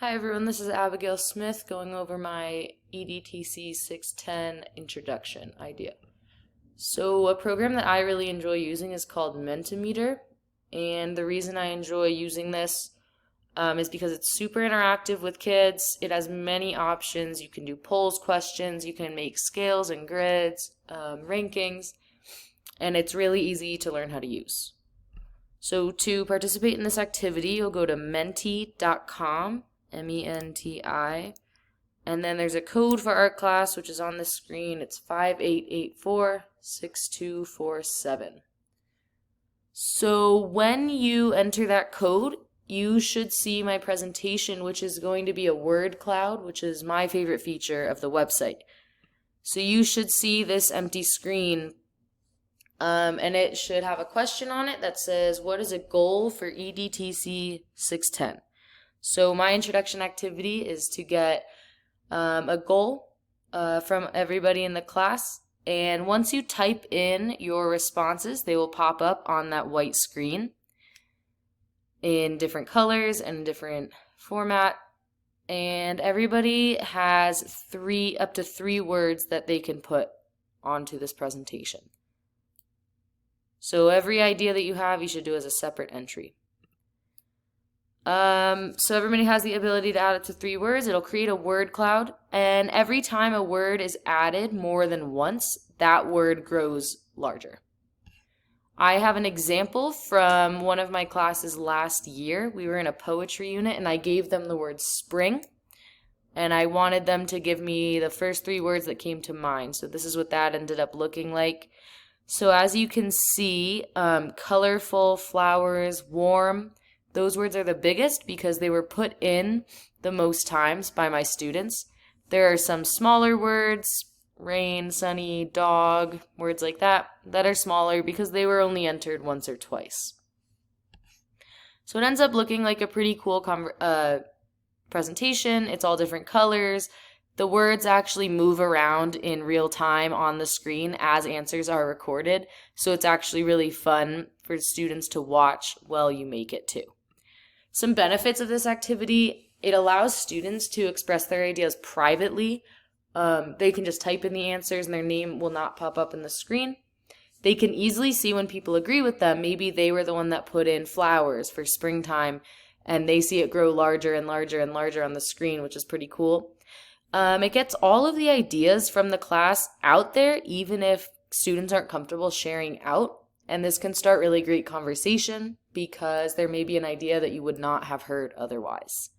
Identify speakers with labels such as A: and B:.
A: Hi everyone, this is Abigail Smith going over my EDTC 610 introduction idea. So a program that I really enjoy using is called Mentimeter, and the reason I enjoy using this is because it's super interactive with kids. It has many options. You can do polls, questions, you can make scales and grids, rankings, and it's really easy to learn how to use. So to participate in this activity, you'll go to menti.com, MENTI, and then there's a code for art class, which is on the screen. It's 58846247. So when you enter that code, you should see my presentation, which is going to be a word cloud, which is my favorite feature of the website. So you should see this empty screen, and it should have a question on it that says, what is a goal for EDTC 610? So my introduction activity is to get a goal from everybody in the class, and once you type in your responses, they will pop up on that white screen in different colors and different format, and everybody has up to three words that they can put onto this presentation. So every idea that you have, you should do as a separate entry. So everybody has the ability to add it to three words. It'll create a word cloud, and every time a word is added more than once, that word grows larger. I have an example from one of my classes last year. We were in a poetry unit, and I gave them the word spring, and I wanted them to give me the first three words that came to mind. So this is what that ended up looking like. So as you can see, colorful, flowers, warm, those words are the biggest because they were put in the most times by my students. There are some smaller words, rain, sunny, dog, words like that are smaller because they were only entered once or twice. So it ends up looking like a pretty cool presentation. It's all different colors. The words actually move around in real time on the screen as answers are recorded, so it's actually really fun for students to watch while you make it too. Some benefits of this activity: it allows students to express their ideas privately. They can just type in the answers and their name will not pop up in the screen. They can easily see when people agree with them. Maybe they were the one that put in flowers for springtime, and they see it grow larger and larger and larger on the screen, which is pretty cool. It gets all of the ideas from the class out there, even if students aren't comfortable sharing out. And this can start really great conversation because there may be an idea that you would not have heard otherwise.